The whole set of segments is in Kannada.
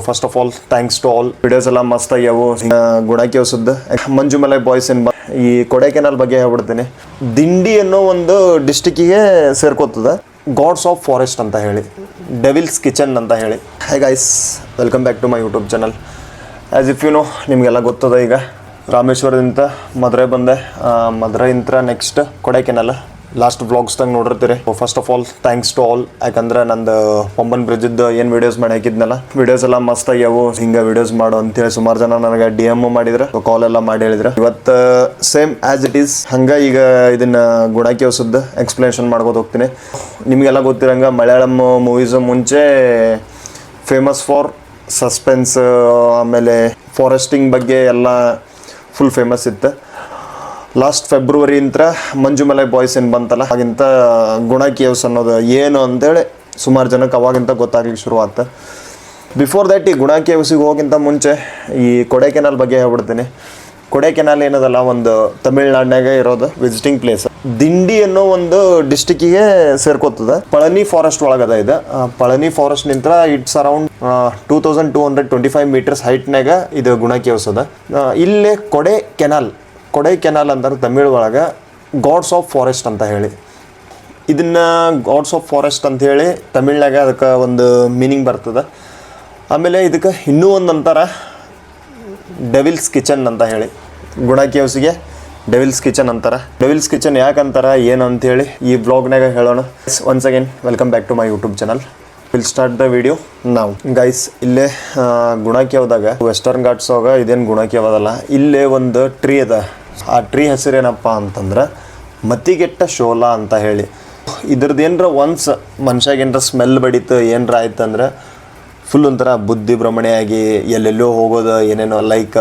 First of all thanks to all. Videos ಎಲ್ಲ ಮಸ್ತ್ ಆಗ್ಯಾವು. ಗುಣಕ್ಕೆ ಹೊಸದ್ದು ಮಂಜುಮಲೈ ಬಾಯ್ಸ್ ಈ ಕೊಡೈಕೆನಾಲ್ ಬಗ್ಗೆ ಹೇಳ್ಬಿಡ್ತೀನಿ. ದಿಂಡಿ ಅನ್ನೋ ಒಂದು ಡಿಸ್ಟಿಕ್ಕಿಗೆ ಸೇರ್ಕೋತದ. ಗಾಡ್ಸ್ ಆಫ್ ಫಾರೆಸ್ಟ್ ಅಂತ ಹೇಳಿ, ಡೆವಿಲ್ಸ್ ಕಿಚನ್ ಅಂತ ಹೇಳಿ. Hi guys, welcome back to my YouTube channel. As if you know, ನಿಮಗೆಲ್ಲ ಗೊತ್ತದ. ಈಗ ರಾಮೇಶ್ವರದಿಂದ ಮದುವೆ ಬಂದೆ, ಮದುವೆಯಿಂದ ನೆಕ್ಸ್ಟ್ ಕೊಡೈಕೆನಾಲ್. ಲಾಸ್ಟ್ ವ್ಲಾಗ್ಸ್ದಾಗ ನೋಡಿರ್ತೀರಿ. First of all thanks to all. ಯಾಕಂದ್ರೆ ನಂದು ಪಂಬನ್ ಬ್ರಿಡ್ಜಿದ್ದು ಏನು ವೀಡಿಯೋಸ್ ಮಾಡಿ ಹಾಕಿದ್ನಲ್ಲ, ವೀಡಿಯೋಸ್ ಎಲ್ಲ ಮಸ್ತ್ ಆಗ್ಯಾವು. ಹಿಂಗೆ ವೀಡಿಯೋಸ್ ಮಾಡು ಅಂತೇಳಿ ಸುಮಾರು ಜನ ನನಗೆ DM ಮಾಡಿದ್ರೆ, ಕಾಲ್ ಎಲ್ಲ ಮಾಡಿ ಹೇಳಿದ್ರೆ. ಇವತ್ತು ಸೇಮ್ ಆ್ಯಸ್ ಇಟ್ ಈಸ್ ಹಂಗೆ ಈಗ ಇದನ್ನ ಗುಣಕ್ಕೆ ಹೊಸದ್ದು ಎಕ್ಸ್ಪ್ಲನೇಷನ್ ಮಾಡ್ಬೋದು ಹೋಗ್ತೀನಿ. ನಿಮಗೆಲ್ಲ ಗೊತ್ತಿರಂಗೆ ಮಲಯಾಳಂ ಮೂವೀಸ್ ಮುಂಚೆ ಫೇಮಸ್ ಫಾರ್ ಸಸ್ಪೆನ್ಸ್, ಆಮೇಲೆ ಫಾರೆಸ್ಟಿಂಗ್ ಬಗ್ಗೆ ಎಲ್ಲ ಫುಲ್ ಫೇಮಸ್ ಇತ್ತು. ಲಾಸ್ಟ್ ಫೆಬ್ರವರಿಯಿಂದ ಮಂಜುಮಲೈ ಬಾಯ್ಸ್ ಏನು ಬಂತಲ್ಲ, ಆಗಿಂತ ಗುಣ ಕೇವ್ಸ್ ಅನ್ನೋದು ಏನು ಅಂತೇಳಿ ಸುಮಾರು ಜನಕ್ಕೆ ಅವಾಗಿಂತ ಗೊತ್ತಾಗ್ಲಿಕ್ಕೆ ಶುರು ಆಯ್ತು. ಬಿಫೋರ್ ದ್ಯಾಟ್ ಈ ಗುಣ ಕೇವ್ಸಿಗೆ ಹೋಗಿಂತ ಮುಂಚೆ ಈ ಕೊಡೈಕೆನಾಲ್ ಬಗ್ಗೆ ಹೇಳ್ಬಿಡ್ತೀನಿ. ಕೊಡೈಕೆನಾಲ್ ಏನದಲ್ಲ, ಒಂದು ತಮಿಳ್ನಾಡಿನಾಗ ಇರೋದು ವಿಸಿಟಿಂಗ್ ಪ್ಲೇಸ್. ದಿಂಡಿ ಅನ್ನೋ ಒಂದು ಡಿಸ್ಟಿಕ್ಕಿಗೆ ಸೇರ್ಕೋತದ. ಪಳನಿ ಫಾರೆಸ್ಟ್ ಒಳಗದ ಇದು. ಪಳನಿ ಫಾರೆಸ್ಟ್ ನಿಂತ ಇಟ್ಸ್ ಅರೌಂಡ್ 2225 ಮೀಟರ್ಸ್ ಹೈಟ್ನಾಗ ಇದು ಗುಣ ಕೇವ್ಸ್ ಅದ. ಇಲ್ಲೇ ಕೊಡೈಕೆನಾಲ್ ಅಂತಾರೆ ತಮಿಳ್ ಒಳಗೆ ಗಾಡ್ಸ್ ಆಫ್ ಫಾರೆಸ್ಟ್ ಅಂತ ಹೇಳಿ. ಇದನ್ನು ಗಾಡ್ಸ್ ಆಫ್ ಫಾರೆಸ್ಟ್ ಅಂತ ಹೇಳಿ ತಮಿಳ್ನಾಗ ಅದಕ್ಕೆ ಒಂದು ಮೀನಿಂಗ್ ಬರ್ತದೆ. ಆಮೇಲೆ ಇದಕ್ಕೆ ಇನ್ನೂ ಒಂದು ಅಂತಾರ ಡೆವಿಲ್ಸ್ ಕಿಚನ್ ಅಂತ ಹೇಳಿ. ಗುಣ ಕೇವ್ಸಿಗೆ ಡೆವಿಲ್ಸ್ ಕಿಚನ್ ಅಂತಾರೆ. ಡೆವಿಲ್ಸ್ ಕಿಚನ್ ಯಾಕೆ ಅಂತಾರೆ ಏನು ಅಂಥೇಳಿ ಈ ಬ್ಲಾಗ್ನಾಗ ಹೇಳೋಣ. Once again welcome back to my YouTube channel. Will start the video ನಾವು. ಗೈಸ್, ಇಲ್ಲೇ ಗುಣ ಕೇವ್ದಾಗ ವೆಸ್ಟರ್ನ್ ಘಾಟ್ಸ್ ಒಳಗೆ ಇದೇನು ಗುಣ ಕೇವ್ ಅದಲ್ಲ, ಇಲ್ಲೇ ಒಂದು ಟ್ರೀ ಅದ. ಆ ಟ್ರೀ ಹೆಸರೇನಪ್ಪ ಅಂತಂದ್ರೆ ಮತಿಗೆಟ್ಟ ಶೋಲ ಅಂತ ಹೇಳಿ. ಇದ್ರದ್ದು ಏನರ ಒನ್ಸ್ ಮನುಷ್ಯಾಗ ಏನರ ಸ್ಮೆಲ್ ಬಡೀತು ಏನರ ಆಯ್ತಂದ್ರೆ ಫುಲ್ ಒಂಥರ ಬುದ್ಧಿ ಭ್ರಮಣೆಯಾಗಿ ಎಲ್ಲೆಲ್ಲೋ ಹೋಗೋದು, ಏನೇನೋ ಲೈಕ್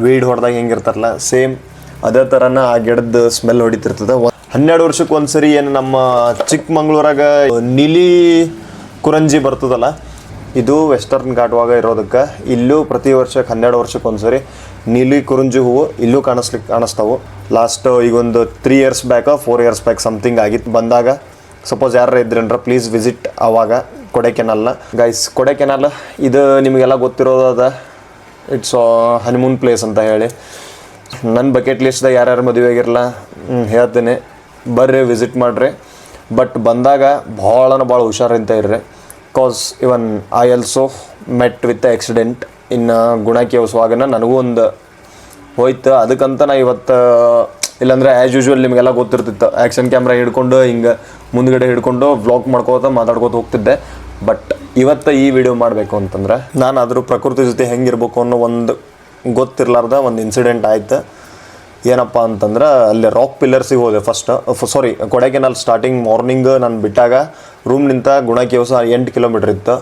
ವೀಡ್ ಹೊಡೆದಾಗ ಹೆಂಗಿರ್ತಾರಲ್ಲ, ಸೇಮ್ ಅದೇ ಥರನ ಆ ಗಿಡದ ಸ್ಮೆಲ್ ಹೊಡಿತಿರ್ತದೆ. 12 ವರ್ಷಕ್ಕೆ ಒಂದ್ಸರಿ ಏನು ನಮ್ಮ ಚಿಕ್ಕಮಂಗ್ಳೂರಾಗ ನೀಲಿ ಕುರಂಜಿ ಬರ್ತದಲ್ಲ, ಇದು ವೆಸ್ಟರ್ನ್ ಘಾಟ್ ಒಳಗೆ ಇರೋದಕ್ಕೆ ಇಲ್ಲೂ ಪ್ರತಿ ವರ್ಷಕ್ಕೆ 12 ವರ್ಷಕ್ಕೆ ಒಂದ್ಸರಿ ನೀಲಿ ಕುರಂಜಿ ಹೂವು ಇಲ್ಲೂ ಕಾಣಿಸ್ತಾವು. ಲಾಸ್ಟ್ ಈಗೊಂದು 3 years back 4 years back something ಆಗಿತ್ತು. ಬಂದಾಗ ಸಪೋಸ್ ಯಾರು ಇದ್ರೇನ್ರ ಪ್ಲೀಸ್ ವಿಸಿಟ್ ಆವಾಗ ಕೊಡೈಕೆನಾಲ್ನ. ಗೈಸ್, ಕೊಡೈಕೆನಾಲ್ ಇದು ನಿಮಗೆಲ್ಲ ಗೊತ್ತಿರೋದ. ಇಟ್ಸ್ ಹನಿಮೂನ್ ಪ್ಲೇಸ್ ಅಂತ ಹೇಳಿ. ನನ್ನ ಬಕೆಟ್ ಲಿಸ್ಟ್ದಾಗ ಯಾರ್ಯಾರು ಮದುವೆ ಆಗಿರಲ್ಲ ಹೇಳ್ತೀನಿ, ಬರ್ರಿ ವಿಸಿಟ್ ಮಾಡಿರಿ. ಬಟ್ ಬಂದಾಗ ಭಾಳ ಹುಷಾರಿಂತ ಇರ್ರಿ. Cause even I also met with accident in Guna ಕೇವ್ಸ್ವಾಗನ. ನನಗೂ ಒಂದು ಹೋಯ್ತು. ಅದಕ್ಕಂತ ನಾ ಇವತ್ತು, ಇಲ್ಲಾಂದರೆ ಆ್ಯಸ್ ಯೂಶ್ವಲ್ ನಿಮಗೆಲ್ಲ ಗೊತ್ತಿರ್ತಿತ್ತು, ಆ್ಯಕ್ಷನ್ ಕ್ಯಾಮ್ರಾ ಹಿಡ್ಕೊಂಡು ಹಿಂಗೆ ಮುಂದ್ಗಡೆ ಹಿಡ್ಕೊಂಡು ವ್ಲಾಗ್ ಮಾತಾಡ್ಕೋತ ಹೋಗ್ತಿದ್ದೆ. ಬಟ್ ಇವತ್ತು ಈ ವಿಡಿಯೋ ಮಾಡಬೇಕು ಅಂತಂದ್ರೆ, ನಾನು ಆದರೂ ಪ್ರಕೃತಿ ಜೊತೆ ಹೆಂಗಿರ್ಬೇಕು ಅನ್ನೋ ಒಂದು ಗೊತ್ತಿರಲಾರ್ದ ಒಂದು ಇನ್ಸಿಡೆಂಟ್ ಆಯ್ತು. ಏನಪ್ಪ ಅಂತಂದ್ರೆ, ಅಲ್ಲಿ ರಾಕ್ ಪಿಲ್ಲರ್ಸಿಗೆ ಹೋದೆ ಫಸ್ಟ್. ಕೊಡೈಕೆನಾಲ್ ಸ್ಟಾರ್ಟಿಂಗ್ ಮಾರ್ನಿಂಗ್ ನಾನು ಬಿಟ್ಟಾಗ ರೂಮ್ನಿಂದ ಗುಣ ಕೇವ್ಸ್ 8 ಕಿಲೋಮೀಟ್ರ್ ಇತ್ತು.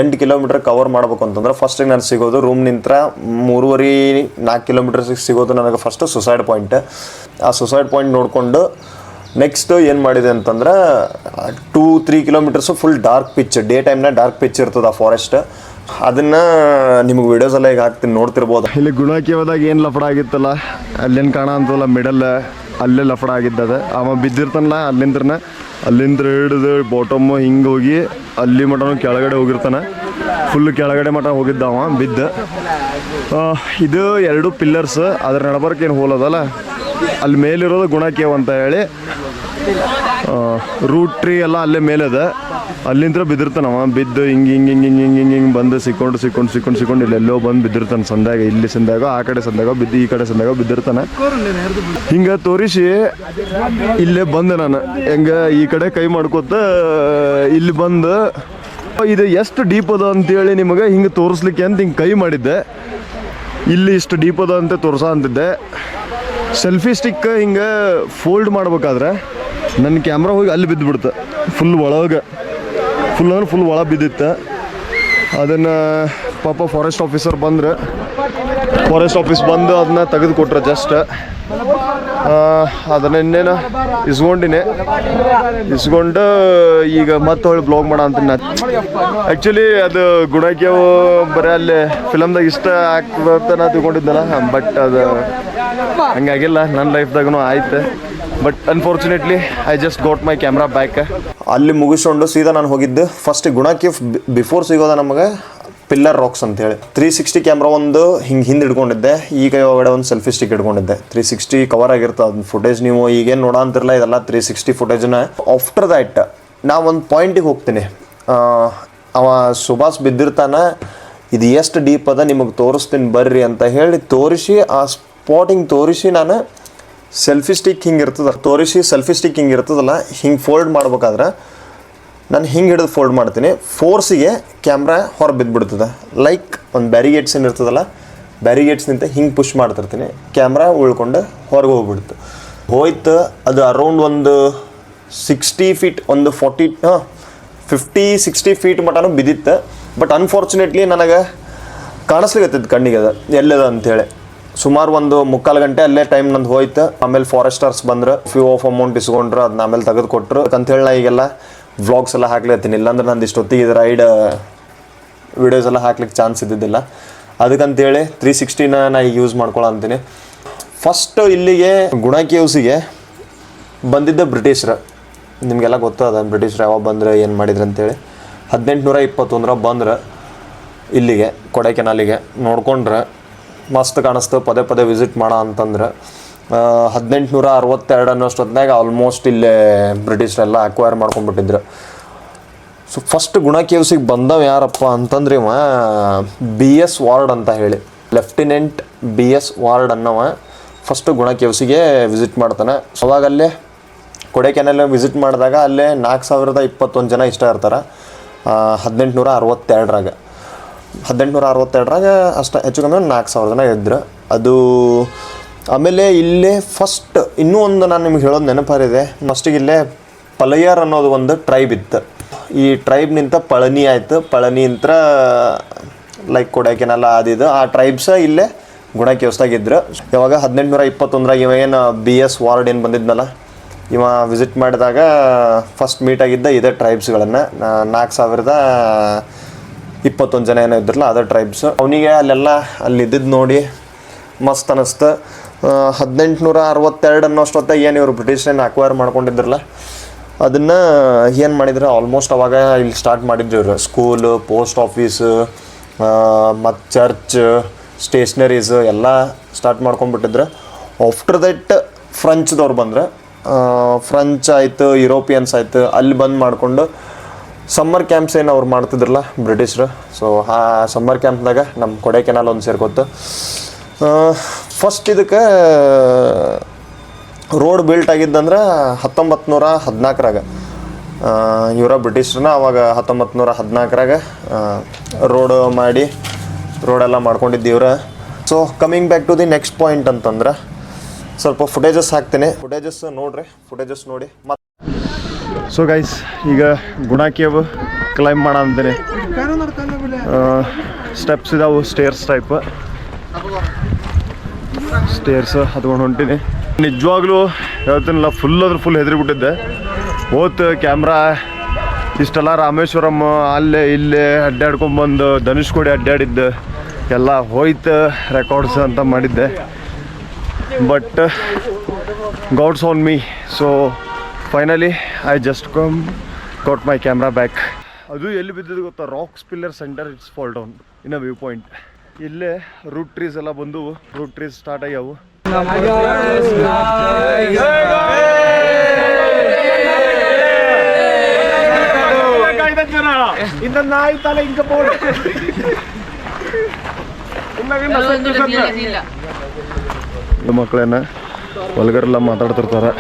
8 ಕಿಲೋಮೀಟ್ರ್ ಕವರ್ ಮಾಡ್ಬೇಕು ಅಂತಂದ್ರೆ ಫಸ್ಟಿಗೆ ನಾನು ಸಿಗೋದು ರೂಮ್ನಿಂದ 3.5-4 ಕಿಲೋಮೀಟರ್ಸಿಗೆ ಸಿಗೋದು ನನಗೆ ಫಸ್ಟ್ ಸುಸೈಡ್ ಪಾಯಿಂಟ್. ಆ ಸುಸೈಡ್ ಪಾಯಿಂಟ್ ನೋಡಿಕೊಂಡು ನೆಕ್ಸ್ಟ್ ಏನು ಮಾಡಿದೆ ಅಂತಂದ್ರೆ 2-3 kilometres full dark pitch, day ಟೈಮ್ನಾಗ ಡಾರ್ಕ್ ಪಿಚ್ ಇರ್ತದೆ ಆ ಫಾರೆಸ್ಟ್. ಅದನ್ನು ನಿಮಗೆ ವಿಡಿಯೋಸ್ ಎಲ್ಲ ಈಗ ಹಾಕ್ತೀನಿ, ನೋಡ್ತಿರ್ಬೋದು. ಇಲ್ಲಿ ಗುಣ ಕೇವ್ದಾಗ ಏನು ಲಫಡ ಆಗಿತ್ತಲ್ಲ, ಅಲ್ಲೇನು ಕಾಣ ಅಂತಲ್ಲ ಮಿಡಲ್, ಅಲ್ಲೇ ಲಫಡ ಆಗಿದ್ದದ. ಅವ ಬಿದ್ದಿರ್ತಾನಲ್ಲ ಅಲ್ಲಿಂದ ಹಿಡಿದು ಬಾಟಮ್ ಹಿಂಗೆ ಹೋಗಿ ಅಲ್ಲಿ ಮಟನು ಕೆಳಗಡೆ ಹೋಗಿರ್ತಾನೆ. ಫುಲ್ ಕೆಳಗಡೆ ಮಟ ಹೋಗಿದ್ದ ಅವ ಬಿದ್ದು. ಇದು 2 ಪಿಲ್ಲರ್ಸ್, ಅದ್ರ ನಡಬರ್ಕ್ ಏನು ಹೋಲದಲ್ಲ, ಅಲ್ಲಿ ಮೇಲಿರೋದು ಗುಣ ಕೇವ್ ಅಂತ ಹೇಳಿ. ರೂಟ್ ಟ್ರೀ ಎಲ್ಲ ಅಲ್ಲೇ ಮೇಲದ. ಅಲ್ಲಿಂದ ಬಿದ್ದಿರ್ತಾನವ. ಬಿದ್ದು ಹಿಂಗೆ ಬಂದು ಸಿಕ್ಕೊಂಡು ಇಲ್ಲೆಲ್ಲೋ ಬಂದು ಬಿದ್ದಿರ್ತಾನೆ ಸಂದಾಗ. ಇಲ್ಲಿ ಸಂದಾಗ, ಆ ಕಡೆ ಸಂದಾಗ ಬಿದ್ದು, ಈ ಕಡೆ ಸಂದಾಗ ಬಿದ್ದಿರ್ತಾನೆ. ಹಿಂಗೆ ತೋರಿಸಿ ಇಲ್ಲೇ ಬಂದೆ ನಾನು. ಹೆಂಗೆ ಈ ಕಡೆ ಕೈ ಮಾಡ್ಕೋತ ಇಲ್ಲಿ ಬಂದು, ಇದು ಎಷ್ಟು ಡೀಪ್ ಅದ ಅಂತೇಳಿ ನಿಮಗೆ ಹಿಂಗೆ ತೋರಿಸ್ಲಿಕ್ಕೆ ಅಂತ ಹಿಂಗೆ ಕೈ ಮಾಡಿದ್ದೆ. ಇಲ್ಲಿ ಇಷ್ಟು ಡೀಪ್ ಅದ ಅಂತ ಅಂತಿದ್ದೆ. ಸೆಲ್ಫಿ ಸ್ಟಿಕ್ ಹಿಂಗೆ ಫೋಲ್ಡ್ ಮಾಡ್ಬೇಕಾದ್ರೆ ನನ್ನ ಕ್ಯಾಮ್ರಾ ಹೋಗಿ ಅಲ್ಲಿ ಬಿದ್ದುಬಿಡ್ತು. ಫುಲ್ ಒಳಗೆ ಬಿದ್ದಿತ್ತು. ಅದನ್ನು ಪಾಪ ಫಾರೆಸ್ಟ್ ಆಫೀಸ್ ಬಂದು ಅದನ್ನ ತೆಗೆದು ಕೊಟ್ರೆ ಜಸ್ಟ್. ಅದನ್ನ ಇನ್ನೇನು ಇಸ್ಕೊಂಡು ಈಗ ಮತ್ತೆ ಹೊಳ್ಳಿ ಬ್ಲಾಗ್ ಮಾಡ ಅಂತೀನಿ. ಆ್ಯಕ್ಚುಲಿ ಅದು ಗುಣ ಕೇವ್ ಬರೀ ಅಲ್ಲಿ ಫಿಲಮ್ದಾಗ ಇಷ್ಟ ಆಗ್ತದೆ ನಾ ತಿಳ್ಕೊಂಡಿದ್ದಲ್ಲ. ಬಟ್ ಅದು ಹಂಗಾಗಿಲ್ಲ, ನನ್ನ ಲೈಫ್ದಾಗೂ ಆಯ್ತು. But unfortunately I just got my camera back. ಅಲ್ಲಿ ಮುಗಿಸ್ಕೊಂಡು ಸೀದಾ ನಾನು ಹೋಗಿದ್ದು ಫಸ್ಟ್ ಗುಣ ಕೇವ್. ಬಿಫೋರ್ ಸಿಗೋದ ನಮಗೆ ಪಿಲ್ಲರ್ ರಾಕ್ಸ್ ಅಂತೇಳಿ. 360 ಕ್ಯಾಮ್ರಾ ಒಂದು ಹಿಂದೆ ಹಿಡ್ಕೊಂಡಿದ್ದೆ, ಈಗ ಒಳಗಡೆ ಒಂದು ಸೆಲ್ಫಿ ಸ್ಟಿಕ್ ಹಿಡ್ಕೊಂಡಿದ್ದೆ. 360 ಕವರ್ ಆಗಿರ್ತದೆ ಅದನ್ನ ಫುಟೇಜ್. ನೀವು ಈಗೇನು ನೋಡೋ ಅಂತಿರಲ್ಲ, ಇದೆಲ್ಲ 360 ಫುಟೇಜ್ನ. ಆಫ್ಟರ್ ದ್ಯಾಟ್ ನಾ ಒಂದು ಪಾಯಿಂಟಿಗೆ ಹೋಗ್ತೀನಿ. ಅವ ಸುಭಾಷ್ ಬಿದ್ದಿರ್ತಾನ, ಇದು ಎಷ್ಟು ಡೀಪ್ ಅದ ನಿಮಗೆ ತೋರಿಸ್ತೀನಿ ಬರ್ರಿ ಅಂತ ಹೇಳಿ ತೋರಿಸಿ, ಆ ಸ್ಪಾಟಿಂಗ್ ತೋರಿಸಿ ನಾನು ಸೆಲ್ಫಿ ಸ್ಟಿಕ್ ಹಿಂಗೆ ಇರ್ತದೆ ಸೆಲ್ಫಿ ಸ್ಟಿಕ್ ಹಿಂಗೆ ಇರ್ತದಲ್ಲ, ಹಿಂಗೆ ಫೋಲ್ಡ್ ಮಾಡ್ಬೇಕಾದ್ರೆ ನಾನು ಹಿಂಗೆ ಹಿಡಿದು ಫೋಲ್ಡ್ ಮಾಡ್ತೀನಿ. ಫೋರ್ಸಿಗೆ ಕ್ಯಾಮ್ರಾ ಹೊರ ಬಿದ್ದುಬಿಡ್ತದೆ. ಲೈಕ್ ಒಂದು ಬ್ಯಾರಿಗೇಟ್ಸ್ ಏನು ಇರ್ತದಲ್ಲ, ಬ್ಯಾರಿಗೇಟ್ಸ್ನಿಂದ ಹಿಂಗೆ ಪುಷ್ ಮಾಡ್ತಿರ್ತೀನಿ, ಕ್ಯಾಮ್ರಾ ಉಳ್ಕೊಂಡು ಹೊರಗೆ ಹೋಗ್ಬಿಡ್ತು. ಹೋಯ್ತು ಅದು ಅರೌಂಡ್ ಒಂದು 60 ಫೀಟ್, ಒಂದು 50-60 ಫೀಟ್ ಮಟನೂ ಬಿದ್ದಿತ್ತು. ಬಟ್ ಅನ್ಫಾರ್ಚುನೇಟ್ಲಿ ನನಗೆ ಕಾಣಿಸ್ಲಿಕ್ಕತ್ತಿದ್ದು ಕಣ್ಣಿಗೆ ಅದು ಎಲ್ಲದ ಅಂಥೇಳಿ. ಸುಮಾರು ಒಂದು 3/4 ಗಂಟೆ ಅಲ್ಲೇ ಟೈಮ್ ನಂದು ಹೋಯ್ತು. ಆಮೇಲೆ ಫಾರೆಸ್ಟರ್ಸ್ ಬಂದ್ರೆ ಫ್ಯೂ ಆಫ್ ಅಮೌಂಟ್ ಇಸ್ಕೊಂಡ್ರು, ಅದನ್ನ ಆಮೇಲೆ ತೆಗೆದು ಕೊಟ್ಟರು ಅಂಥೇಳಿ ನಾ ಈಗೆಲ್ಲ ವ್ಲಾಗ್ಸ್ ಎಲ್ಲ ಹಾಕ್ಲತ್ತೀನಿ. ಇಲ್ಲಾಂದ್ರೆ ನಂದು ಇಷ್ಟೊತ್ತಿಗೆ ಇದು ರೈಡ್ ವೀಡಿಯೋಸ್ ಎಲ್ಲ ಹಾಕ್ಲಿಕ್ಕೆ ಚಾನ್ಸ್ ಇದ್ದಿದ್ದಿಲ್ಲ. ಅದಕ್ಕಂತೇಳಿ 360ನ ನಾ ಈಗ ಯೂಸ್ ಮಾಡ್ಕೊಳ್ಳೋ ಅಂತೀನಿ. ಫಸ್ಟ್ ಇಲ್ಲಿಗೆ ಗುಣ ಕೇವ್ಸಿಗೆ ಬಂದಿದ್ದ ಬ್ರಿಟಿಷರು. ನಿಮಗೆಲ್ಲ ಗೊತ್ತದ ಬ್ರಿಟಿಷರು ಯಾವಾಗ ಬಂದ್ರೆ ಏನು ಮಾಡಿದ್ರು ಅಂತೇಳಿ. 1821 ಬಂದ್ರೆ ಇಲ್ಲಿಗೆ ಕೊಡೈಕೆನಾಲಿಗೆ ನೋಡ್ಕೊಂಡ್ರೆ ಮಸ್ತ್ ಕಾಣಿಸ್ತು. ಪದೇ ಪದೇ ವಿಸಿಟ್ ಮಾಡೋ ಅಂತಂದ್ರೆ 1862 ಅನ್ನೋಷ್ಟೊತ್ತಿನಾಗ ಆಲ್ಮೋಸ್ಟ್ ಇಲ್ಲೇ ಬ್ರಿಟಿಷರೆಲ್ಲ ಅಕ್ವೈರ್ ಮಾಡ್ಕೊಂಡ್ಬಿಟ್ಟಿದ್ರು. ಸೊ ಫಸ್ಟ್ ಗುಣ ಕೇವ್ಸಿಗೆ ಬಂದವ ಯಾರಪ್ಪ ಅಂತಂದ್ರೆ ಇವ BS ವಾರ್ಡ್ ಅಂತ ಹೇಳಿ, ಲೆಫ್ಟಿನೆಂಟ್ BS ವಾರ್ಡ್ ಅನ್ನೋವ ಫಸ್ಟು ಗುಣ ಕೇವ್ಸಿಗೆ ವಿಸಿಟ್ ಮಾಡ್ತಾನೆ. ಅವಾಗ ಅಲ್ಲೇ ಕೊಡೈಕೆನಾಲ್ ವಿಸಿಟ್ ಮಾಡಿದಾಗ ಅಲ್ಲೇ 4021 ಜನ ಇಷ್ಟ ಇರ್ತಾರೆ 1862ರಾಗ. 1862ರಾಗ ಅಷ್ಟು ಹೆಚ್ಚು ಕಮ್ಮಿ 4000 ಜನ ಇದ್ರು. ಅದು ಆಮೇಲೆ ಇಲ್ಲೇ ಫಸ್ಟ್ ಇನ್ನೂ ಒಂದು ನಾನು ನಿಮ್ಗೆ ಹೇಳೋದು ನೆನಪಾರಿದೆ. ಫಸ್ಟಿಗೆ ಇಲ್ಲೇ ಪಲಯರ್ ಅನ್ನೋದು ಒಂದು ಟ್ರೈಬ್ ಇತ್ತು. ಈ ಟ್ರೈಬ್ನಿಂದ ಪಳನಿ ಆಯಿತು. ಪಳನಿ ಅಂತ ಲೈಕ್ ಕೊಡೈಕೆನಾಲ್ ಆದಿದ್ದು ಆ ಟ್ರೈಬ್ಸ ಇಲ್ಲೇ ಗುಣ ಕೇವ್ಸ್ದಾಗಿದ್ರು. ಯಾವಾಗ 1821ರಾಗ ಇವ ಏನು BS ವಾರ್ಡ್ ಏನು ಬಂದಿದ್ನಲ್ಲ, ಇವ ವಿಸಿಟ್ ಮಾಡಿದಾಗ ಫಸ್ಟ್ ಮೀಟ್ ಆಗಿದ್ದ ಇದೇ ಟ್ರೈಬ್ಸ್ಗಳನ್ನು. 4021 ಜನ ಏನೋ ಇದ್ರಲ್ಲ ಅದೇ ಟ್ರೈಬ್ಸ್. ಅವನಿಗೆ ಅಲ್ಲಿ ಇದ್ದಿದ್ದು ನೋಡಿ ಮಸ್ತ್ ಅನ್ನಿಸ್ತು. 1862 ಅನ್ನೋಷ್ಟೊತ್ತಾಗ ಏನು ಇವರು ಬ್ರಿಟಿಷರನ್ನ ಅಕ್ವೈರ್ ಮಾಡ್ಕೊಂಡಿದ್ರಲ್ಲ, ಅದನ್ನು ಏನು ಮಾಡಿದ್ರು ಆಲ್ಮೋಸ್ಟ್ ಅವಾಗ ಇಲ್ಲಿ ಸ್ಟಾರ್ಟ್ ಮಾಡಿದ್ರು ಇವರು. ಸ್ಕೂಲು, ಪೋಸ್ಟ್ ಆಫೀಸು ಮತ್ತು ಚರ್ಚ್, ಸ್ಟೇಷ್ನರೀಸು ಎಲ್ಲ ಸ್ಟಾರ್ಟ್ ಮಾಡ್ಕೊಂಡ್ಬಿಟ್ಟಿದ್ರು. ಆಫ್ಟರ್ ದಟ್ ಫ್ರೆಂಚ್ದವ್ರು ಬಂದ್ರೆ, ಫ್ರೆಂಚ್ ಆಯಿತು, ಯುರೋಪಿಯನ್ಸ್ ಆಯಿತು, ಅಲ್ಲಿ ಬಂದು ಮಾಡಿಕೊಂಡು ಸಮ್ಮರ್ ಕ್ಯಾಂಪ್ಸ್ ಏನು ಅವ್ರು ಮಾಡ್ತಿದ್ರಲ್ಲ ಬ್ರಿಟಿಷರು. ಸೊ ಆ ಸಮ್ಮರ್ ಕ್ಯಾಂಪ್ನಾಗ ನಮ್ಮ ಕೊಡೈಕೆನಾಲ್ ಒಂದು ಸೇರ್ಕೊತ್ತು. ಫಸ್ಟ್ ಇದಕ್ಕೆ ರೋಡ್ ಬಿಲ್ಟ್ ಆಗಿದ್ದಂದ್ರೆ 1914ರಾಗ. ಇವರ ಬ್ರಿಟಿಷರನ್ನ ಅವಾಗ 1914ರಾಗ ರೋಡೆಲ್ಲ ಮಾಡ್ಕೊಂಡಿದ್ದು ಇವ್ರ. So coming back to the next point ಅಂತಂದ್ರೆ ಸ್ವಲ್ಪ ಫುಟೇಜಸ್ ಹಾಕ್ತೀನಿ. ಫುಟೇಜಸ್ ನೋಡಿ ಮತ್ತೆ. ಸೊ ಗೈಸ್, ಈಗ ಗುಣ ಕೇವ್ ಕ್ಲೈಂಬ್ ಮಾಡ ಅಂತೀನಿ. ಸ್ಟೆಪ್ಸ್ ಇದಾವು, ಸ್ಟೇರ್ಸ್ ಟೈಪ್ ಸ್ಟೇರ್ಸ್ ಹತ್ಕೊಂಡು ಹೊಂಟೀನಿ. ನಿಜವಾಗ್ಲೂ ಹೇಳ್ತೀನಲ್ಲ, ಫುಲ್ ಹೆದರಿಬಿಟ್ಟಿದ್ದೆ. ಹೋತು ಕ್ಯಾಮ್ರಾ ಇಷ್ಟೆಲ್ಲ ರಾಮೇಶ್ವರಂ ಅಲ್ಲೇ ಇಲ್ಲೇ ಅಡ್ಡಾಡ್ಕೊಂಬಂದು ಧನುಷ್ಕೋಡಿ ಅಡ್ಡಾಡಿದ್ದು ಎಲ್ಲ ಹೋಯ್ತು ರೆಕಾರ್ಡ್ಸ್ ಅಂತ ಮಾಡಿದ್ದೆ. But gods on me. So finally I just got my camera back. ಅದು ಎಲ್ಲಿ ಬಿದ್ದಿದ್ದು ಗೊತ್ತಾ? Rocks pillar centre it's fall down in a view point. ಇಲ್ಲೇ ರೂಟ್ ಟ್ರೀಸ್ ಎಲ್ಲ ಬಂದು, ರೂಟ್ ಟ್ರೀಸ್ ಸ್ಟಾರ್ಟ್ ಆಗ್ಯಾವು. ಮಕ್ಕಳೇನ ವಲ್ಗರೆಲ್ಲ ಮಾತಾಡ್ತಿರ್ತಾರೆ.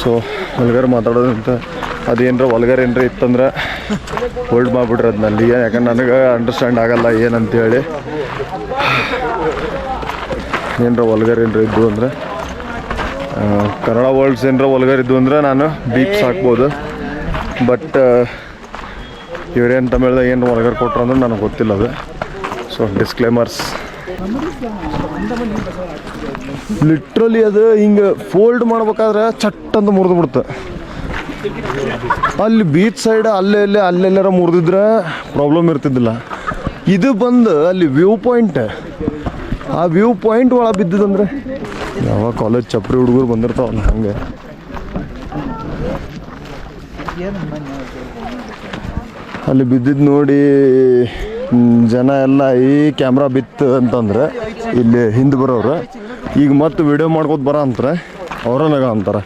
ಸೊ ವಲ್ಗರ್ ಮಾತಾಡೋದಂತ ಅದೇನರ ವಲ್ಗರ್ ಏನರ ಇತ್ತಂದ್ರೆ ಹೋಲ್ಡ್ ಮಾಡಿಬಿಡ್ರಿ ಅದನ್ನಲ್ಲಿ. ಯಾಕಂದ್ರೆ ನನಗೆ ಅಂಡರ್ಸ್ಟ್ಯಾಂಡ್ ಆಗಲ್ಲ ಏನಂತೇಳಿ. ಏನರ ವಲ್ಗರ್ ಏನರ ಇದ್ದು ಅಂದರೆ, ಕನ್ನಡ ವರ್ಡ್ಸ್ ಏನರ ವಲ್ಗರ್ ಇದ್ದು ಅಂದರೆ ನಾನು ಬೀಪ್ಸ್ ಹಾಕ್ಬೋದು. ಬಟ್ ಇವ್ರೇನು ತಮಿಳ್ದಾಗ ಏನು ವಲ್ಗರ್ ಕೊಟ್ರು ಅಂದ್ರೆ ನನಗೆ ಗೊತ್ತಿಲ್ಲ ಅದು. ಸೊ ಡಿಸ್ಕ್ಲೇಮರ್ಸ್. ಲಿಟ್ರಲಿ ಅದು ಹಿಂಗೆ ಫೋಲ್ಡ್ ಮಾಡ್ಬೇಕಾದ್ರೆ ಚಟ್ ಅಂತ ಮುರಿದು ಬಿಡ್ತು. ಅಲ್ಲಿ ಬೀಚ್ ಸೈಡ್ ಅಲ್ಲೆಲ್ಲಾರ ಮುರಿದಿದ್ರೆ ಪ್ರಾಬ್ಲಮ್ ಇರ್ತಿದ್ದಿಲ್ಲ. ಇದು ಬಂದು ಅಲ್ಲಿ ವ್ಯೂ ಪಾಯಿಂಟ್, ಆ ವ್ಯೂ ಪಾಯಿಂಟ್ ಒಳಗೆ ಬಿದ್ದಿದಂದ್ರೆ ಯಾವ ಕಾಲೇಜ್ ಚಪ್ರಿ ಹುಡುಗರು ಬಂದಿರ್ತಾವಲ್ಲ ಹಂಗೆ. ಅಲ್ಲಿ ಬಿದ್ದಿದ್ದು ನೋಡಿ ಜನ ಎಲ್ಲ ಈ ಕ್ಯಾಮ್ರಾ ಬಿತ್ತು ಅಂತಂದ್ರೆ ಇಲ್ಲಿ ಹಿಂದೆ ಬರೋರು ಈಗ ಮತ್ತೆ ವಿಡಿಯೋ ಮಾಡ್ಕೋತ ಬರ ಅಂತಾರೆ ಅವರನ್ನಾಗ ಅಂತಾರೆ.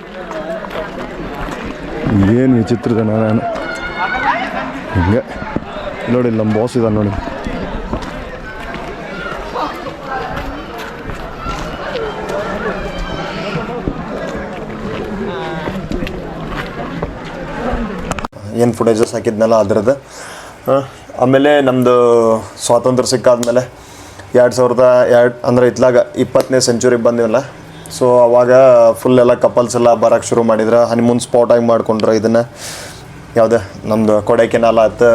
ಏನು ವಿಚಿತ್ರ ಜನ ನಾನು ಹಿಂಗೆ ನೋಡಿ ನಮ್ಮ ಬಾಸ್ ಇದ್ದಾನೆ ನೋಡಿ. ಏನು ಫುಟೇಜಸ್ ಹಾಕಿದ್ನಲ್ಲ ಅದ್ರದ್ದು. ಆಮೇಲೆ ನಮ್ಮದು ಸ್ವಾತಂತ್ರ್ಯ ಸಿಕ್ಕಾದ್ಮೇಲೆ 2002 ಅಂದರೆ ಇತ್ಲಾಗ 20ನೇ ಸೆಂಚುರಿಗೆ ಬಂದಿವಲ್ಲ. ಸೊ ಅವಾಗ ಫುಲ್ ಎಲ್ಲ ಕಪಲ್ಸ್ ಎಲ್ಲ ಬರೋಕ್ಕೆ ಶುರು ಮಾಡಿದ್ರೆ, ಹನಿಮೂನ್ ಸ್ಪಾಟಾಗಿ ಮಾಡ್ಕೊಂಡ್ರೆ ಇದನ್ನು. ಯಾವುದೇ ನಮ್ಮದು ಕೊಡೈಕೆನಾಲ್ ಆಯ್ತು,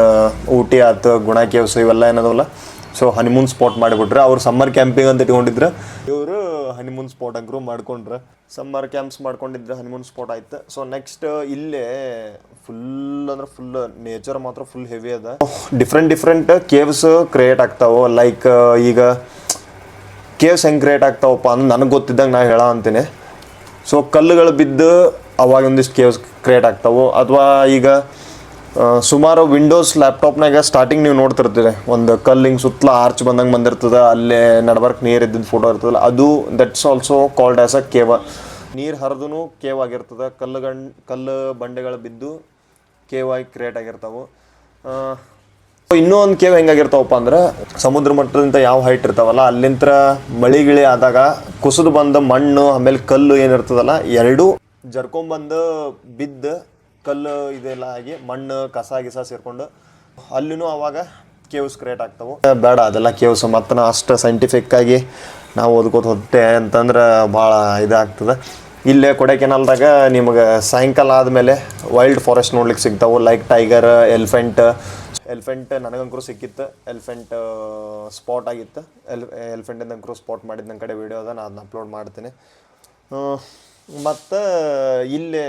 ಊಟಿ ಆಯ್ತು, ಗುಣ ಕೇವ್ಸ್ ಇವೆಲ್ಲ ಏನದವಲ್ಲ. ಸೊ ಹನಿಮೂನ್ ಸ್ಪಾಟ್ ಮಾಡಿಬಿಟ್ರೆ ಅವ್ರು ಸಮ್ಮರ್ ಕ್ಯಾಂಪಿಂಗ್ ಅಂತ ಇಟ್ಕೊಂಡಿದ್ರೆ, ಇವರು ಹನಿಮೂನ್ ಸ್ಪಾಟ್ ಅಂಕರು ಮಾಡ್ಕೊಂಡ್ರೆ. ಸಮ್ಮರ್ ಕ್ಯಾಂಪ್ಸ್ ಮಾಡ್ಕೊಂಡಿದ್ರೆ ಹನಿಮೂನ್ ಸ್ಪಾಟ್ ಆಯ್ತು. ಸೊ ನೆಕ್ಸ್ಟ್ ಇಲ್ಲೇ ಫುಲ್ ಅಂದ್ರೆ ಫುಲ್ ನೇಚರ್ ಮಾತ್ರ ಫುಲ್ ಹೆವಿ ಅದ. ಡಿಫ್ರೆಂಟ್ ಕೇವ್ಸ್ ಕ್ರಿಯೇಟ್ ಆಗ್ತಾವೆ. ಲೈಕ್ ಈಗ ಕೇವ್ಸ್ ಹೆಂಗೆ ಕ್ರಿಯೇಟ್ ಆಗ್ತಾವಪ್ಪ ಅಂದ್ರೆ ನನಗೆ ಗೊತ್ತಿದ್ದಂಗೆ ನಾ ಹೇಳ ಅಂತೀನಿ. ಸೊ ಕಲ್ಲುಗಳು ಬಿದ್ದು ಅವಾಗ ಒಂದಿಷ್ಟು ಕೇವ್ಸ್ ಕ್ರಿಯೇಟ್ ಆಗ್ತಾವೆ. ಅಥವಾ ಈಗ ಸುಮಾರು ವಿಂಡೋಸ್ ಲ್ಯಾಪ್ಟಾಪ್ನಾಗ ಸ್ಟಾರ್ಟಿಂಗ್ ನೀವು ನೋಡ್ತಿರ್ತೀರಿ, ಒಂದು ಕಲ್ಲು ಹಿಂಗೆ ಸುತ್ತಲ ಆರ್ಚ್ ಬಂದಂಗೆ ಬಂದಿರ್ತದೆ, ಅಲ್ಲೇ ನಡ್ಬರ್ಕ್ ನೀರು ಇದ್ದಿದ್ದು ಫೋಟೋ ಇರ್ತದಲ್ಲ, ಅದು that's also called as a cave. ನೀರು ಹರಿದು ಕೇವ್ ಆಗಿರ್ತದೆ. ಕಲ್ಲು ಬಂಡೆಗಳು ಬಿದ್ದು ಕೇವ್ ಆಗಿ ಕ್ರಿಯೇಟ್ ಆಗಿರ್ತಾವೆ. ಇನ್ನೂ ಒಂದು ಕೇವ್ ಹೆಂಗಾಗಿರ್ತಾವಪ್ಪ ಅಂದ್ರೆ, ಸಮುದ್ರ ಮಟ್ಟದಿಂದ ಯಾವ ಹೈಟ್ ಇರ್ತಾವಲ್ಲ ಅಲ್ಲಿಂದ ಮಳಿ ಆದಾಗ ಕುಸಿದು ಬಂದ ಮಣ್ಣು ಆಮೇಲೆ ಕಲ್ಲು ಏನಿರ್ತದಲ್ಲ ಎರಡೂ ಜರ್ಕೊಂಬಂದು ಬಿದ್ದು ಕಲ್ಲು ಇದೆಲ್ಲ ಆಗಿ ಮಣ್ಣು ಕಸ ಸೇರಿಕೊಂಡು ಅಲ್ಲಿನೂ ಅವಾಗ ಕೇವ್ಸ್ ಕ್ರಿಯೇಟ್ ಆಗ್ತಾವೆ. ಬೇಡ ಅದೆಲ್ಲ ಕೇವ್ಸ್ ಮತ್ತು ಅಷ್ಟು ಸೈಂಟಿಫಿಕ್ಕಾಗಿ ನಾವು ಓದ್ಕೋತ ಹೋಗ್ತೆ ಅಂತಂದ್ರೆ ಭಾಳ ಇದಾಗ್ತದೆ. ಇಲ್ಲೇ ಕೊಡೈಕೆನಾಲ್ದಾಗ ನಿಮಗೆ ಸಾಯಂಕಾಲ ಆದಮೇಲೆ ವೈಲ್ಡ್ ಫಾರೆಸ್ಟ್ ನೋಡ್ಲಿಕ್ಕೆ ಸಿಗ್ತಾವೆ. ಲೈಕ್ ಟೈಗರ್, ಎಲಿಫೆಂಟ್ ನನಗಂಕರು ಸಿಕ್ಕಿತ್ತು. ಎಲಿಫೆಂಟ್ ಸ್ಪಾಟ್ ಆಗಿತ್ತು. ಎಲಿಫೆಂಟಿಂದ ಅಂಕರು ಸ್ಪಾಟ್ ಮಾಡಿದ್ದು ನನ್ನ ಕಡೆ ವೀಡಿಯೋ ಅದ, ನಾನು ಅದನ್ನ ಅಪ್ಲೋಡ್ ಮಾಡ್ತೀನಿ. ಮತ್ತು ಇಲ್ಲೇ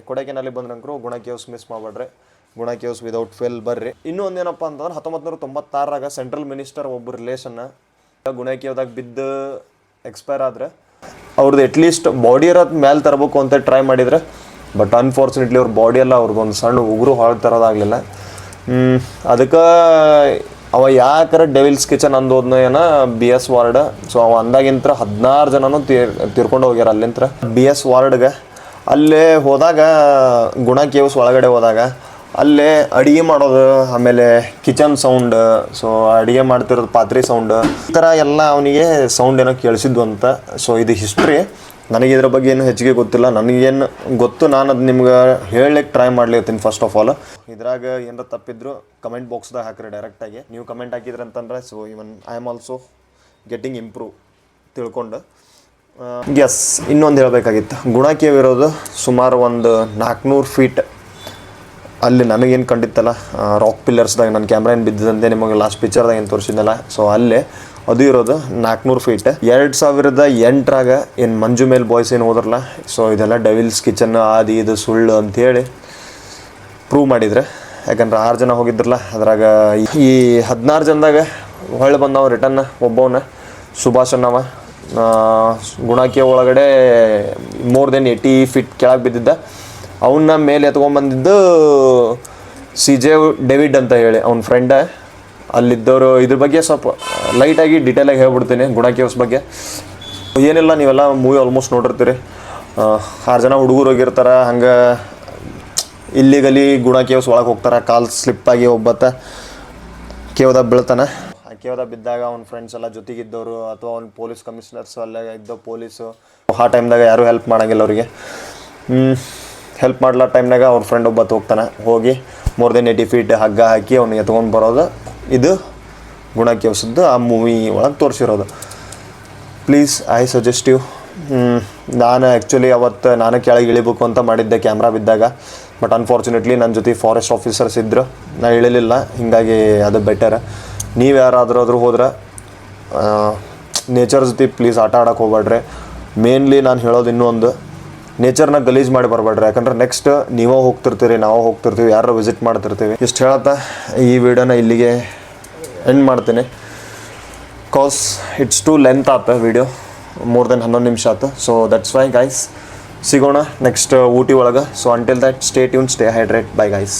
ಕೊಡೈಕೆನಾಲಿಗೆ ಬಂದ್ರಂಕರು ಗುಣ ಕೇವ್ಸ್ ಮಿಸ್ ಮಾಡಬೇಡ್ರಿ. ಗುಣ ಕೇವ್ಸ್ ವಿದೌಟ್ ಫೇಲ್ ಬರ್ರಿ. ಇನ್ನೂ ಒಂದೇನಪ್ಪ ಅಂತಂದ್ರೆ 1996 ಸೆಂಟ್ರಲ್ ಮಿನಿಸ್ಟರ್ ಒಬ್ಬ ರಿಲೇಷನ್ನ ಗುಣ ಕೇವ್ದಾಗ ಬಿದ್ದು ಎಕ್ಸ್ಪೈರ್ ಆದರೆ ಅವ್ರದ್ದು ಅಟ್ಲೀಸ್ಟ್ ಬಾಡಿ ಇರೋದು ಮೇಲೆ ತರಬೇಕು ಅಂತ ಟ್ರೈ ಮಾಡಿದ್ರೆ, ಬಟ್ ಅನ್ಫಾರ್ಚುನೇಟ್ಲಿ ಅವ್ರ ಬಾಡಿ ಎಲ್ಲ ಅವ್ರಿಗೊಂದು ಸಣ್ಣ ಉಗುರು ಹಾಳು ತರೋದಾಗಲಿಲ್ಲ. ಅದಕ್ಕೆ ಅವ ಯಾಕರ ಡೆವಿಲ್ಸ್ ಕಿಚನ್ ಅಂದೋದ್ನ ಏನ BS ವಾರ್ಡ್. ಸೊ ಅವ ಅಂದಾಗಿಂತ 16 ಜನನೂ ತೀರ್ಕೊಂಡು ಹೋಗ್ಯಾರ ಅಲ್ಲಿಂತ್ರ BS ವಾರ್ಡ್ಗೆ. ಅಲ್ಲೇ ಹೋದಾಗ ಗುಣ ಕೇವ್ಸ್ ಒಳಗಡೆ ಹೋದಾಗ ಅಲ್ಲೇ ಅಡುಗೆ ಮಾಡೋದು, ಆಮೇಲೆ ಕಿಚನ್ ಸೌಂಡ್, ಸೊ ಅಡುಗೆ ಮಾಡ್ತಿರೋದು ಪಾತ್ರೆ ಸೌಂಡ್, ಈ ಥರ ಎಲ್ಲ ಅವನಿಗೆ ಸೌಂಡ್ ಏನೋ ಕೇಳಿಸಿದ್ವು ಅಂತ. ಸೊ ಇದು ಹಿಸ್ಟ್ರಿ. ನನಗೆ ಇದ್ರ ಬಗ್ಗೆ ಏನು ಹೆಚ್ಚಿಗೆ ಗೊತ್ತಿಲ್ಲ. ನನಗೇನು ಗೊತ್ತು ನಾನು ಅದು ನಿಮ್ಗೆ ಹೇಳಲಿಕ್ಕೆ ಟ್ರೈ ಮಾಡ್ಲಿರ್ತೀನಿ. ಫಸ್ಟ್ ಆಫ್ ಆಲ್ ಇದ್ರಾಗ ಏನಾರ ತಪ್ಪಿದ್ರು ಕಮೆಂಟ್ ಬಾಕ್ಸ್ದಾಗ ಹಾಕ್ರಿ ಡೈರೆಕ್ಟಾಗಿ. ನೀವು ಕಮೆಂಟ್ ಹಾಕಿದ್ರಿ ಅಂತಂದ್ರೆ so even I am also getting improve ತಿಳ್ಕೊಂಡು. ಎಸ್, ಇನ್ನೊಂದು ಹೇಳಬೇಕಾಗಿತ್ತು. ಗುಣ ಕೇವ್ ಇರೋದು ಸುಮಾರು ಒಂದು 400 ಫೀಟ್. ಅಲ್ಲಿ ನನಗೇನು ಕಂಡಿತ್ತಲ್ಲ ರಾಕ್ ಪಿಲ್ಲರ್ಸ್ದಾಗ ನನ್ನ ಕ್ಯಾಮ್ರಾ ಏನು ಬಿದ್ದಿದಂತೆ ನಿಮಗೆ ಲಾಸ್ಟ್ ಪಿಕ್ಚರ್ದಾಗ ಏನು ತೋರಿಸಿದ್ನಲ್ಲ, ಸೊ ಅಲ್ಲೇ ಅದು ಇರೋದು 400 ಫೀಟ್. 2008 ಏನು ಮಂಜು ಮೇಲ್ ಬಾಯ್ಸ್ ಏನು ಹೋದ್ರಲ್ಲ, ಸೊ ಇದೆಲ್ಲ ಡೆವಿಲ್ಸ್ ಕಿಚನ್ ಅದು ಇದು ಸುಳ್ಳು ಅಂಥೇಳಿ ಪ್ರೂವ್ ಮಾಡಿದ್ರೆ. ಯಾಕಂದ್ರೆ 6 ಜನ ಹೋಗಿದ್ರಲ್ಲ, ಅದ್ರಾಗ ಈ 16 ಜನದಾಗ ಹೊಳ್ಳಿ ಬಂದವ ರಿಟರ್ನ್ ಒಬ್ಬವನ್ನ ಸುಭಾಷ್ ಅನ್ನವ. ಗುಣ ಕೇವ್ ಒಳಗಡೆ ಮೋರ್ ದೆನ್ 80 ಫೀಟ್ ಕೆಳಗೆ ಬಿದ್ದಿದ್ದ. ಅವನ್ನ ಮೇಲೆ ಎತ್ಕೊಂಡ್ಬಂದಿದ್ದು CJ ಡೇವಿಡ್ ಅಂತ ಹೇಳಿ ಅವ್ನ ಫ್ರೆಂಡ. ಅಲ್ಲಿದ್ದವರು ಇದ್ರ ಬಗ್ಗೆ ಸ್ವಲ್ಪ ಲೈಟಾಗಿ ಡೀಟೇಲಾಗಿ ಹೇಳ್ಬಿಡ್ತೀನಿ ಗುಣ ಕೇವ್ಸ್ ಬಗ್ಗೆ. ಏನಿಲ್ಲ, ನೀವೆಲ್ಲ ಮೂವಿ ಆಲ್ಮೋಸ್ಟ್ ನೋಡಿರ್ತೀರಿ. 6 ಜನ ಹುಡುಗರು ಹೋಗಿರ್ತಾರೆ, ಹಂಗೆ ಇಲ್ಲಿಗಲಿ ಗುಣ ಕೇವ್ಸ್ ಒಳಗೆ ಹೋಗ್ತಾರೆ. ಕಾಲು ಸ್ಲಿಪ್ಪಾಗಿ ಒಬ್ಬತ್ತ ಕೇವ್ದಾಗ ಬೀಳ್ತಾನೆ. ಆ ಕೇವ್ದಾಗ ಬಿದ್ದಾಗ ಅವ್ನ ಫ್ರೆಂಡ್ಸ್ ಎಲ್ಲ ಜೊತೆಗಿದ್ದವರು ಅಥವಾ ಅವ್ನ ಪೊಲೀಸ್ ಕಮಿಷನರ್ಸ್ ಅಲ್ಲೇ ಇದ್ದ ಪೊಲೀಸು ಆ ಟೈಮ್ದಾಗ ಯಾರೂ ಹೆಲ್ಪ್ ಮಾಡೋಂಗಿಲ್ಲ ಅವರಿಗೆ. ಹೆಲ್ಪ್ ಮಾಡ್ಲೋ ಟೈಮ್ನಾಗ ಅವ್ರ ಫ್ರೆಂಡ್ ಒಬ್ಬತ್ತು ಹೋಗ್ತಾನೆ. ಹೋಗಿ ಮೋರ್ ದೆನ್ 80 ಫೀಟ್ ಹಗ್ಗ ಹಾಕಿ ಅವ್ನು ಎತ್ಕೊಂಡು ಬರೋದು. ಇದು ಗುಣ ಕೇವ್ಸದ್ದು ಆ ಮೂವಿ ಒಳಗೆ ತೋರಿಸಿರೋದು. Please I suggest you. ನಾನು ಆ್ಯಕ್ಚುಲಿ ಅವತ್ತು ನಾನು ಕೆಳಗೆ ಇಳಿಬೇಕು ಅಂತ ಮಾಡಿದ್ದೆ ಕ್ಯಾಮ್ರಾ ಬಿದ್ದಾಗ. ಬಟ್ ಅನ್ಫಾರ್ಚುನೇಟ್ಲಿ ನನ್ನ ಜೊತೆ ಫಾರೆಸ್ಟ್ ಆಫೀಸರ್ಸ್ ಇದ್ದರು, ನಾನು ಇಳಿಲಿಲ್ಲ. ಹೀಗಾಗಿ ಅದು ಬೆಟರ್. ನೀವು ಯಾರಾದರೂ ಹೋದ್ರೆ ನೇಚರ್ ಜೊತೆ ಪ್ಲೀಸ್ ಆಟ ಆಡೋಕೆ ಹೋಗ್ಬೇಡ್ರಿ. ಮೇನ್ಲಿ ನಾನು ಹೇಳೋದು ಇನ್ನೂ ಒಂದು, ನೇಚರ್ನ ಗಲೀಜು ಮಾಡಿ ಬರಬೇಡ್ರಿ. ಯಾಕಂದ್ರೆ ನೆಕ್ಸ್ಟ್ ನೀವೇ ಹೋಗ್ತಿರ್ತೀರಿ, ನಾವು ಹೋಗ್ತಿರ್ತೀವಿ, ಯಾರು ವಿಸಿಟ್ ಮಾಡ್ತಿರ್ತೀವಿ. ಇಷ್ಟು ಹೇಳತ್ತಾ ಈ ವಿಡಿಯೋನ ಇಲ್ಲಿಗೆ ಎಂಡ್ ಮಾಡ್ತೀನಿ. ಕಾಸ್ ಇಟ್ಸ್ ಟು ಲೆಂತ್ ಆತ ವಿಡಿಯೋ, ಮೋರ್ ದೆನ್ 11 ನಿಮಿಷ ಆಯ್ತು. ಸೊ ದಟ್ಸ್ ವೈ ಗೈಸ್, ಸಿಗೋಣ ನೆಕ್ಸ್ಟ್ ಊಟಿ ಒಳಗೆ. So until that stay tune, stay hydrate. Bye guys.